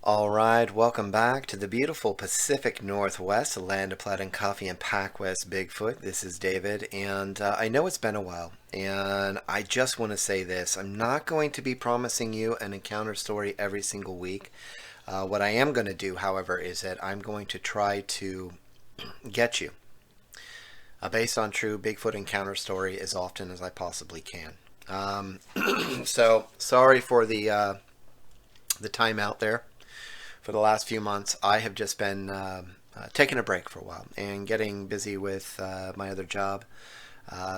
All right, welcome back to the beautiful Pacific Northwest, the land of plaid and coffee and PacWest Bigfoot. This is David, and I know it's been a while, and I just want to say this. I'm not going to be promising you an encounter story every single week. What I am going to do, however, is that I'm going to try to get you a based on true Bigfoot encounter story as often as I possibly can. So sorry for the time out there. For the last few months, I have just been taking a break for a while and getting busy with my other job.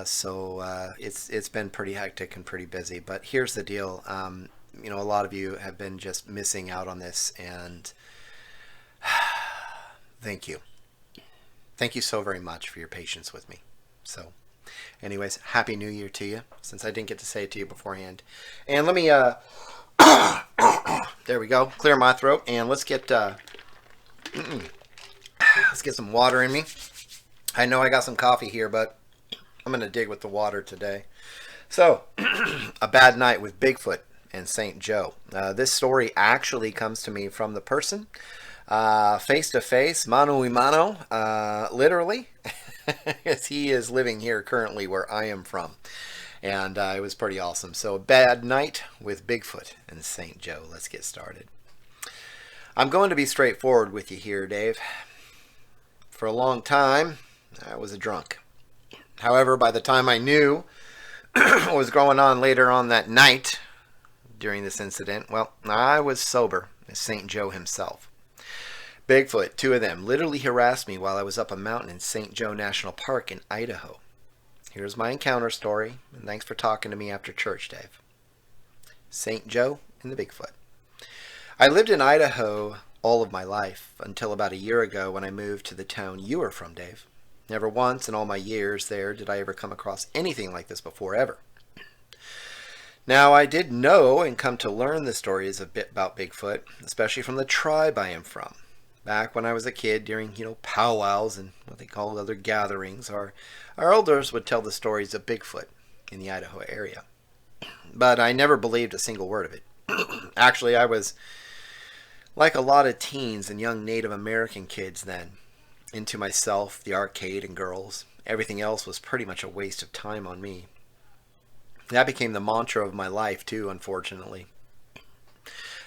So it's been pretty hectic and pretty busy. But here's the deal. A lot of you have been just missing out on this, and thank you. Thank you so very much for your patience with me. So, anyways, Happy New Year to you, since I didn't get to say it to you beforehand. And let me there we go. Clear my throat, and let's get some water in me. I know I got some coffee here, but I'm gonna dig with the water today. So, a bad night with Bigfoot and St. Joe. This story actually comes to me from the person, face to face, mano a mano, literally, as he is living here currently where I am from. And it was pretty awesome. So, bad night with Bigfoot and St. Joe. Let's get started. I'm going to be straightforward with you here, Dave. For a long time, I was a drunk. However, by the time I knew what was going on later on that night during this incident, well, I was sober as St. Joe himself. Bigfoot, two of them, literally harassed me while I was up a mountain in St. Joe National Park in Idaho. Here's my encounter story, and thanks for talking to me after church, Dave. St. Joe and the Bigfoot. I lived in Idaho all of my life until about a year ago when I moved to the town you are from, Dave. Never once in all my years there did I ever come across anything like this before, ever. Now, I did know and come to learn the stories a bit about Bigfoot, especially from the tribe I am from. Back when I was a kid, during, powwows and what they call other gatherings, our elders would tell the stories of Bigfoot in the Idaho area. But I never believed a single word of it. Actually, I was like a lot of teens and young Native American kids then, into myself, the arcade, and girls. Everything else was pretty much a waste of time on me. That became the mantra of my life, too, unfortunately.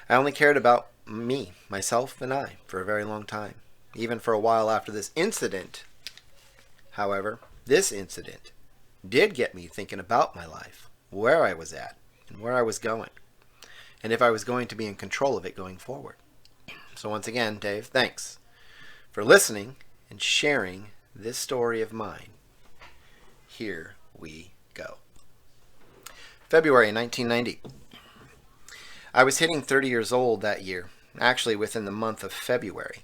I only cared about me, myself, and I for a very long time. Even for a while after this incident. However, this incident did get me thinking about my life, where I was at, and where I was going, and if I was going to be in control of it going forward. So once again, Dave, thanks for listening and sharing this story of mine. Here we go. February 1990. I was hitting 30 years old that year, actually within the month of February.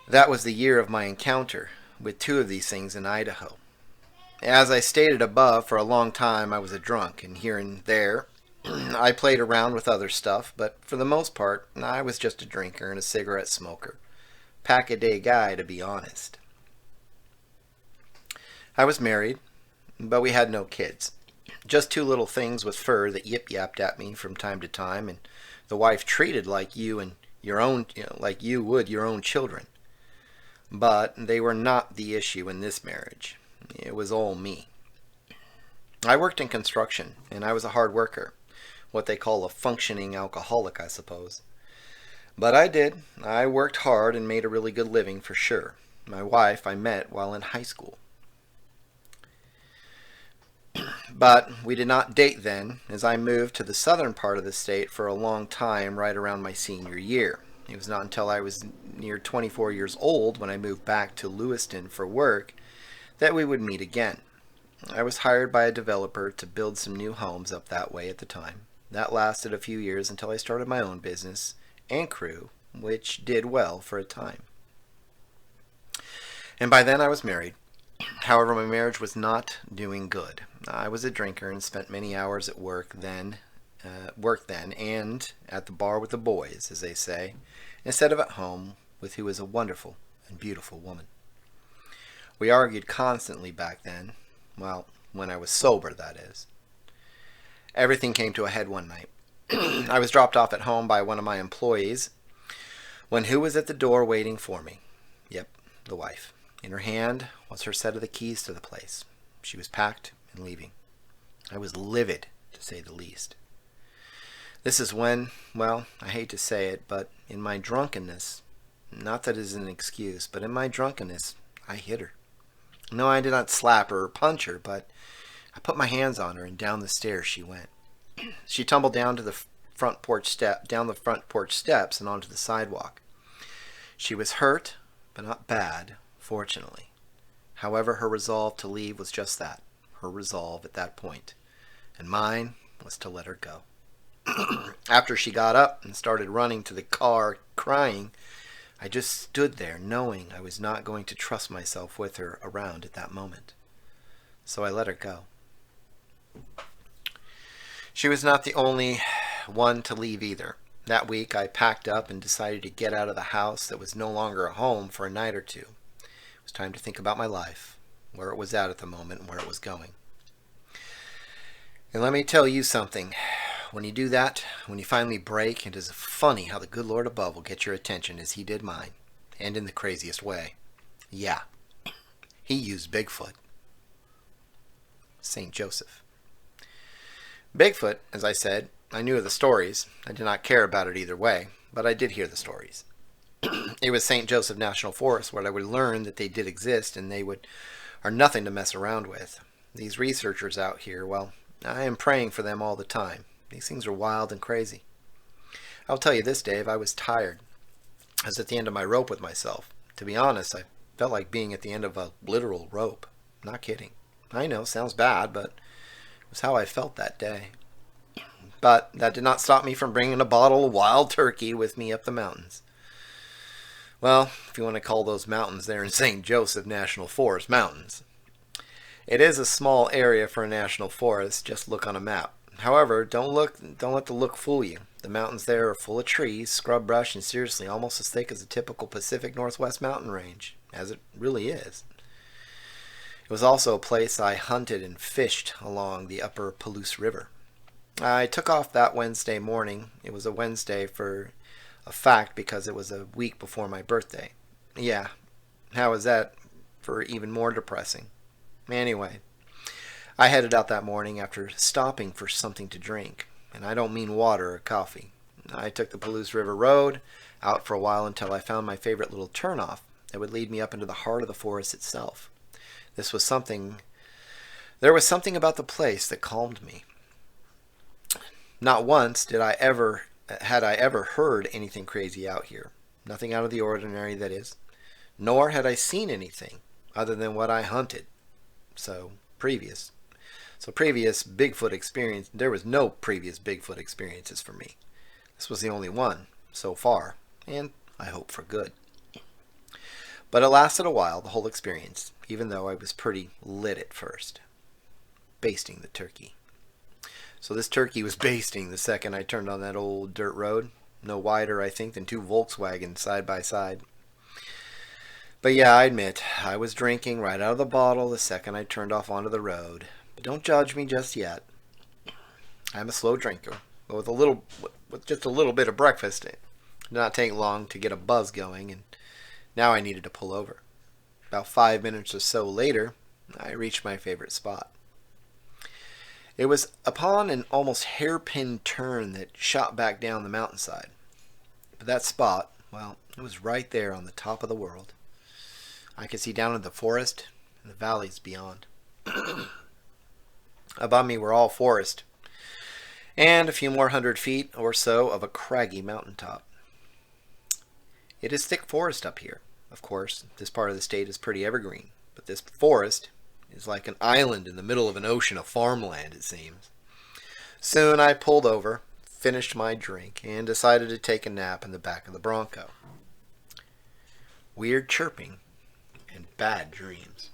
That was the year of my encounter with two of these things in Idaho. As I stated above, for a long time I was a drunk, and here and there I played around with other stuff, but for the most part I was just a drinker and a cigarette smoker. Pack-a-day guy, to be honest. I was married, but we had no kids. Just two little things with fur that yip-yapped at me from time to time, and the wife treated like you and your own, like you would your own children. But they were not the issue in this marriage. It was all me. I worked in construction, and I was a hard worker. What they call a functioning alcoholic, I suppose. But I did. I worked hard and made a really good living for sure. My wife I met while in high school. But we did not date then, as I moved to the southern part of the state for a long time right around my senior year. It was not until I was near 24 years old when I moved back to Lewiston for work that we would meet again. I was hired by a developer to build some new homes up that way at the time. That lasted a few years until I started my own business and crew, which did well for a time. And by then I was married. However, my marriage was not doing good. I was a drinker and spent many hours at work then, and at the bar with the boys, as they say, instead of at home with who is a wonderful and beautiful woman. We argued constantly back then. Well, when I was sober, that is. Everything came to a head one night. I was dropped off at home by one of my employees when who was at the door waiting for me? Yep, the wife. In her hand was her set of the keys to the place. She was packed and leaving. I was livid, to say the least. This is when, well, I hate to say it, but in my drunkenness, not that it is an excuse, but in my drunkenness, I hit her. No, I did not slap her or punch her, but I put my hands on her and down the stairs she went. She tumbled down to the down the front porch steps and onto the sidewalk. She was hurt, but not bad, fortunately. However, her resolve to leave was just that, her resolve at that point, and mine was to let her go. After she got up and started running to the car, crying, I just stood there knowing I was not going to trust myself with her around at that moment. So I let her go. She was not the only one to leave either. That week I packed up and decided to get out of the house that was no longer a home for a night or two. It was time to think about my life, where it was at the moment, and where it was going. And let me tell you something. When you do that, when you finally break, it is funny how the good Lord above will get your attention as he did mine, and in the craziest way. Yeah, he used Bigfoot. St. Joseph. Bigfoot, as I said, I knew of the stories. I did not care about it either way, but I did hear the stories. It was St. Joseph National Forest where I would learn that they did exist and they are nothing to mess around with. These researchers out here, well, I am praying for them all the time. These things are wild and crazy. I'll tell you this, Dave, I was tired. I was at the end of my rope with myself. To be honest, I felt like being at the end of a literal rope. Not kidding. I know, sounds bad, but it was how I felt that day. But that did not stop me from bringing a bottle of wild turkey with me up the mountains. Well, if you want to call those mountains there in St. Joseph National Forest mountains. It is a small area for a national forest, just look on a map. However, don't let the look fool you. The mountains there are full of trees, scrub brush, and seriously almost as thick as a typical Pacific Northwest mountain range, as it really is. It was also a place I hunted and fished along the upper Palouse River. I took off that Wednesday morning. It was a Wednesday for a fact because it was a week before my birthday. Yeah, how is that for even more depressing? Anyway, I headed out that morning after stopping for something to drink, and I don't mean water or coffee. I took the Palouse River Road out for a while until I found my favorite little turnoff that would lead me up into the heart of the forest itself. There was something about the place that calmed me. Not once had I ever heard anything crazy out here. Nothing out of the ordinary, that is. Nor had I seen anything other than what I hunted. Previous Bigfoot experience, there was no previous Bigfoot experiences for me. This was the only one, so far, and I hope for good. But it lasted a while, the whole experience, even though I was pretty lit at first. Basting the turkey. So this turkey was basting the second I turned on that old dirt road. No wider, I think, than two Volkswagens side by side. But yeah, I admit, I was drinking right out of the bottle the second I turned off onto the road. But don't judge me just yet. I'm a slow drinker, but with just a little bit of breakfast, it did not take long to get a buzz going, and now I needed to pull over. About 5 minutes or so later, I reached my favorite spot. It was upon an almost hairpin turn that shot back down the mountainside. But that spot, well, it was right there on the top of the world. I could see down into the forest and the valleys beyond. Above me were all forest, and a few more 100 feet or so of a craggy mountaintop. It is thick forest up here. Of course, this part of the state is pretty evergreen, but this forest is like an island in the middle of an ocean of farmland, it seems. Soon I pulled over, finished my drink, and decided to take a nap in the back of the Bronco. Weird chirping and bad dreams.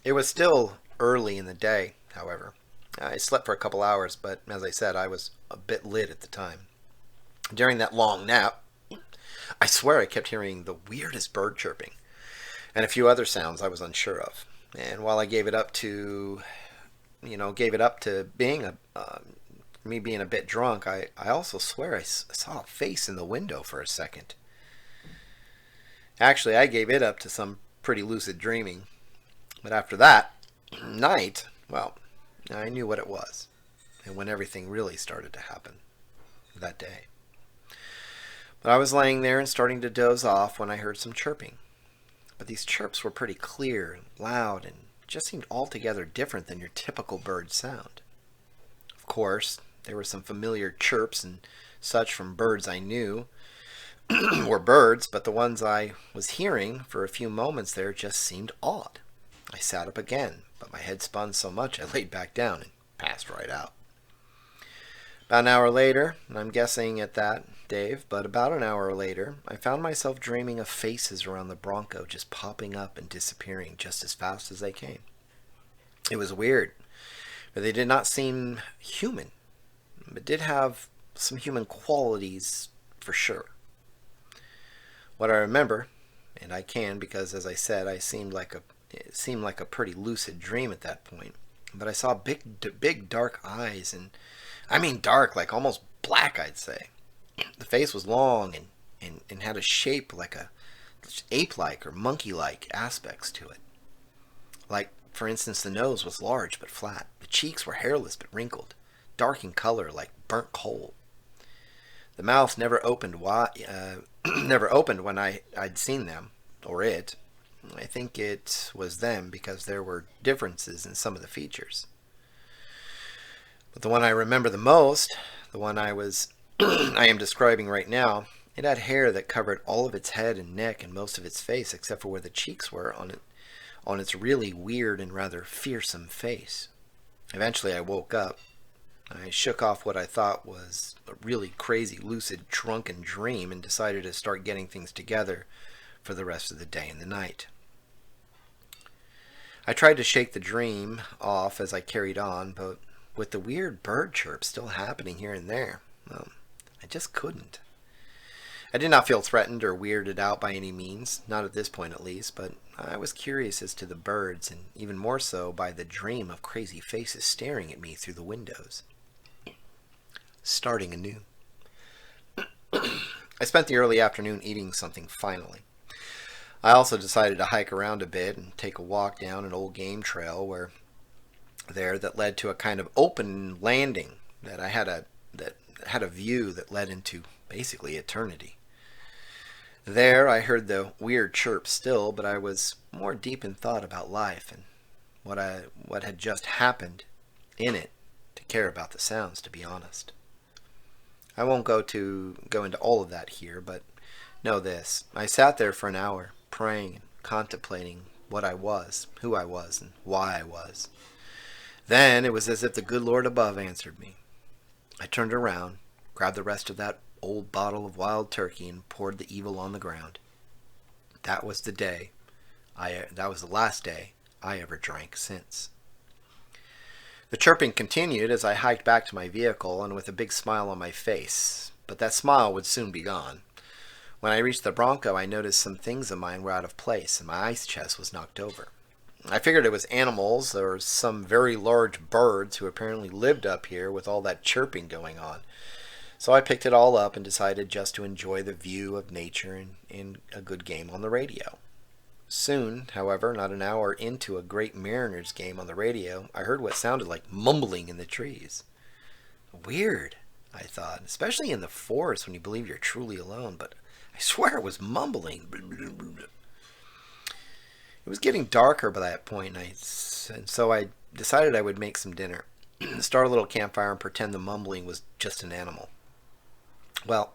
It was still early in the day, however. I slept for a couple hours, but as I said, I was a bit lit at the time. During that long nap, I swear I kept hearing the weirdest bird chirping and a few other sounds I was unsure of. And while I gave it up to gave it up to being me being a bit drunk. I also swear I saw a face in the window for a second. Actually, I gave it up to some pretty lucid dreaming. But after that night, well, I knew what it was, and when everything really started to happen that day. But I was laying there and starting to doze off when I heard some chirping. But these chirps were pretty clear and loud and just seemed altogether different than your typical bird sound. Of course, there were some familiar chirps and such from birds I knew were birds, but the ones I was hearing for a few moments there just seemed odd. I sat up again, but my head spun so much I laid back down and passed right out. About an hour later, and I'm guessing at that, Dave, but about an hour later, I found myself dreaming of faces around the Bronco just popping up and disappearing just as fast as they came. It was weird, but they did not seem human, but did have some human qualities for sure. What I remember, and I can because, as I said, it seemed like a pretty lucid dream at that point, but I saw big dark eyes, and I mean dark, like almost black, I'd say. The face was long and had a shape like a ape-like or monkey-like aspects to it. Like, for instance, the nose was large but flat. The cheeks were hairless but wrinkled, dark in color like burnt coal. The mouth never opened never opened when I'd seen them, or it. I think it was them because there were differences in some of the features. But the one I remember the most, the one I am describing right now, it had hair that covered all of its head and neck and most of its face except for where the cheeks were on its really weird and rather fearsome face. Eventually I woke up. I shook off what I thought was a really crazy, lucid, drunken dream and decided to start getting things together for the rest of the day and the night. I tried to shake the dream off as I carried on, but with the weird bird chirp still happening here and there, I just couldn't. I did not feel threatened or weirded out by any means, not at this point at least, but I was curious as to the birds, and even more so by the dream of crazy faces staring at me through the windows. Starting anew. I spent the early afternoon eating something finally. I also decided to hike around a bit and take a walk down an old game trail that led to a kind of open landing that had a view that led into basically eternity. There I heard the weird chirp still, but I was more deep in thought about life and what had just happened in it to care about the sounds, to be honest. I won't go into all of that here, but know this. I sat there for an hour, praying and contemplating what I was, who I was, and why I was. Then it was as if the good Lord above answered me. I turned around, grabbed the rest of that old bottle of wild turkey, and poured the evil on the ground. That was the last day I ever drank since. The chirping continued as I hiked back to my vehicle and with a big smile on my face, but that smile would soon be gone. When I reached the Bronco, I noticed some things of mine were out of place and my ice chest was knocked over. I figured it was animals or some very large birds who apparently lived up here with all that chirping going on. So I picked it all up and decided just to enjoy the view of nature and a good game on the radio. Soon, however, not an hour into a great Mariners game on the radio, I heard what sounded like mumbling in the trees. Weird, I thought, especially in the forest when you believe you're truly alone, but I swear it was mumbling. It was getting darker by that point, and so I decided I would make some dinner, start a little campfire, and pretend the mumbling was just an animal. Well,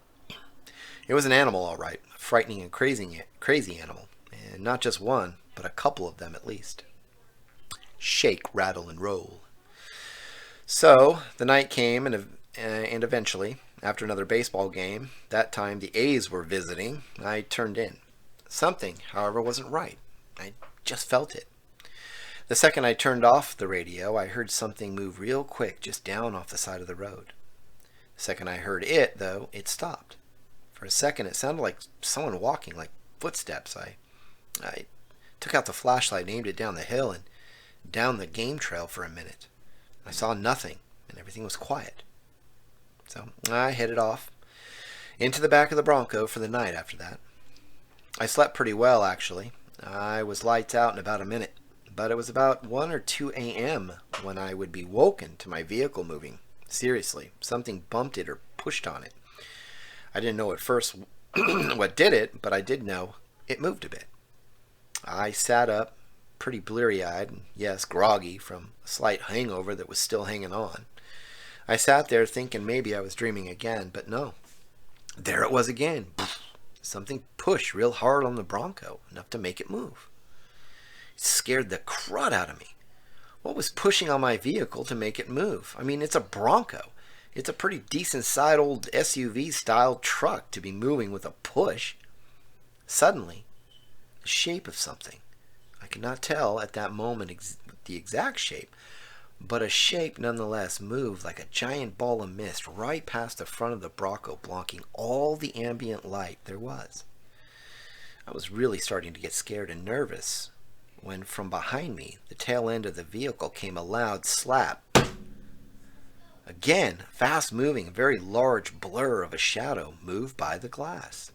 it was an animal, all right, a frightening and crazy animal, and not just one, but a couple of them at least. Shake, rattle, and roll. So the night came, and eventually, after another baseball game, that time the A's were visiting, I turned in. Something, however, wasn't right. I just felt it. The second I turned off the radio, I heard something move real quick just down off the side of the road. The second I heard it, though, it stopped. For a second, it sounded like someone walking, like footsteps. I took out the flashlight and aimed it down the hill and down the game trail for a minute. I saw nothing, and everything was quiet. So I headed off into the back of the Bronco for the night after that. I slept pretty well, actually. I was lights out in about a minute, but it was about 1 or 2 a.m. when I would be woken to my vehicle moving. Seriously, something bumped it or pushed on it. I didn't know at first what did it, but I did know it moved a bit. I sat up, pretty bleary-eyed, and yes, groggy from a slight hangover that was still hanging on. I sat there thinking maybe I was dreaming again, but no. There it was again. Something pushed real hard on the Bronco, enough to make it move. It scared the crud out of me. What was pushing on my vehicle to make it move? I mean, it's a Bronco. It's a pretty decent-sized old SUV-style truck to be moving with a push. Suddenly, the shape of something. I could not tell at that moment the exact shape, but a shape nonetheless moved like a giant ball of mist right past the front of the Bronco, blocking all the ambient light there was. I was really starting to get scared and nervous when from behind me, the tail end of the vehicle, came a loud slap. Again, fast-moving, a very large blur of a shadow moved by the glass.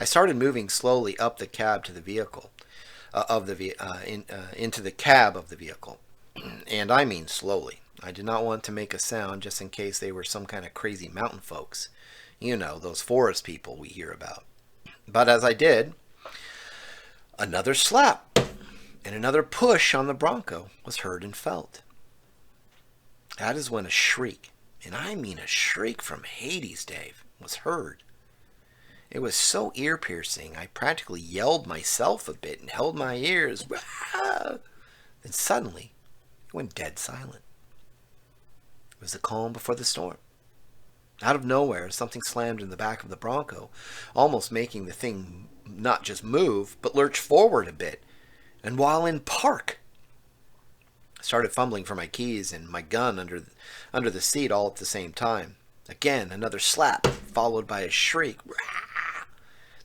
I started moving slowly up the cab to the vehicle, into the cab of the vehicle. And I mean slowly. I did not want to make a sound just in case they were some kind of crazy mountain folks. You know, those forest people we hear about. But as I did, another slap and another push on the Bronco was heard and felt. That is when a shriek, and I mean a shriek from Hades, Dave, was heard. It was so ear-piercing, I practically yelled myself a bit and held my ears. Then suddenly, it went dead silent. It was the calm before the storm. Out of nowhere, something slammed in the back of the Bronco, almost making the thing not just move, but lurch forward a bit. And while in park, I started fumbling for my keys and my gun under the seat all at the same time. Again, another slap, followed by a shriek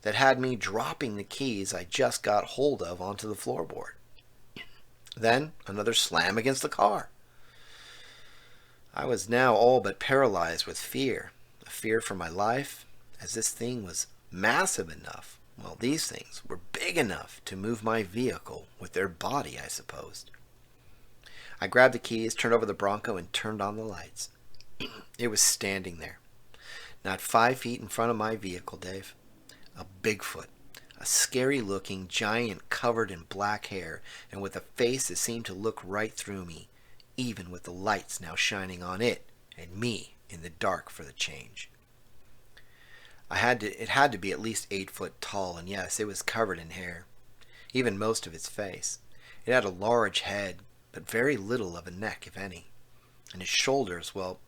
that had me dropping the keys I just got hold of onto the floorboard. Then another slam against the car. I was now all but paralyzed with fear, a fear for my life, as this thing was massive enough. Well, these things were big enough to move my vehicle with their body, I supposed. I grabbed the keys, turned over the Bronco, and turned on the lights. It was standing there, not 5 feet in front of my vehicle, Dave. A Bigfoot, a scary-looking giant covered in black hair and with a face that seemed to look right through me, even with the lights now shining on it and me in the dark for the change. It had to be at least 8 foot tall, and yes, it was covered in hair, even most of its face. It had a large head, but very little of a neck, if any. And its shoulders, well,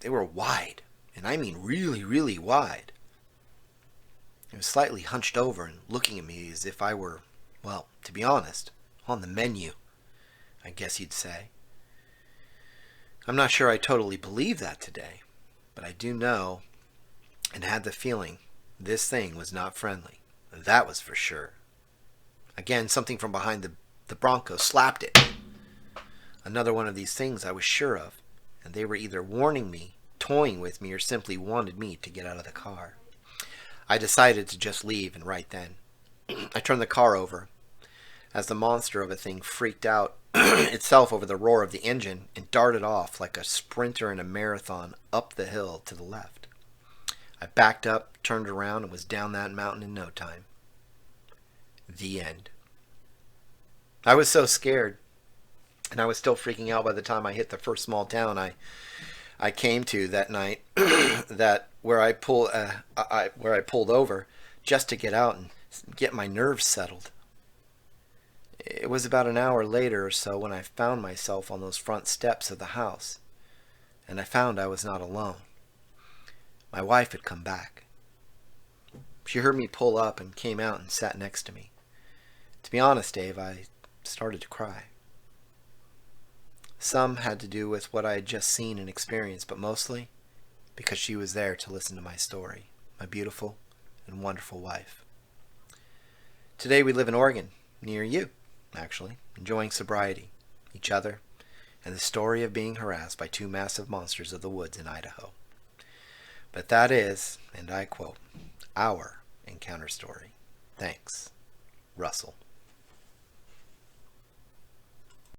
they were wide, and I mean really, really wide. It was slightly hunched over and looking at me as if I were, well, to be honest, on the menu, I guess you'd say. I'm not sure I totally believe that today, but I do know and had the feeling this thing was not friendly. That was for sure. Again, something from behind the Bronco slapped it. Another one of these things I was sure of, and they were either warning me, toying with me, or simply wanted me to get out of the car. I decided to just leave, and right then, I turned the car over as the monster of a thing freaked out itself over the roar of the engine and darted off like a sprinter in a marathon up the hill to the left. I backed up, turned around, and was down that mountain in no time. The end. I was so scared, and I was still freaking out by the time I hit the first small town I came to that night, where I pulled over just to get out and get my nerves settled. It was about an hour later or so when I found myself on those front steps of the house, and I found I was not alone. My wife had come back. She heard me pull up and came out and sat next to me. To be honest, Dave, I started to cry. Some had to do with what I had just seen and experienced, but mostly because she was there to listen to my story, my beautiful and wonderful wife. Today we live in Oregon, near you, actually, enjoying sobriety, each other, and the story of being harassed by two massive monsters of the woods in Idaho. But that is, and I quote, our encounter story. Thanks, Russell.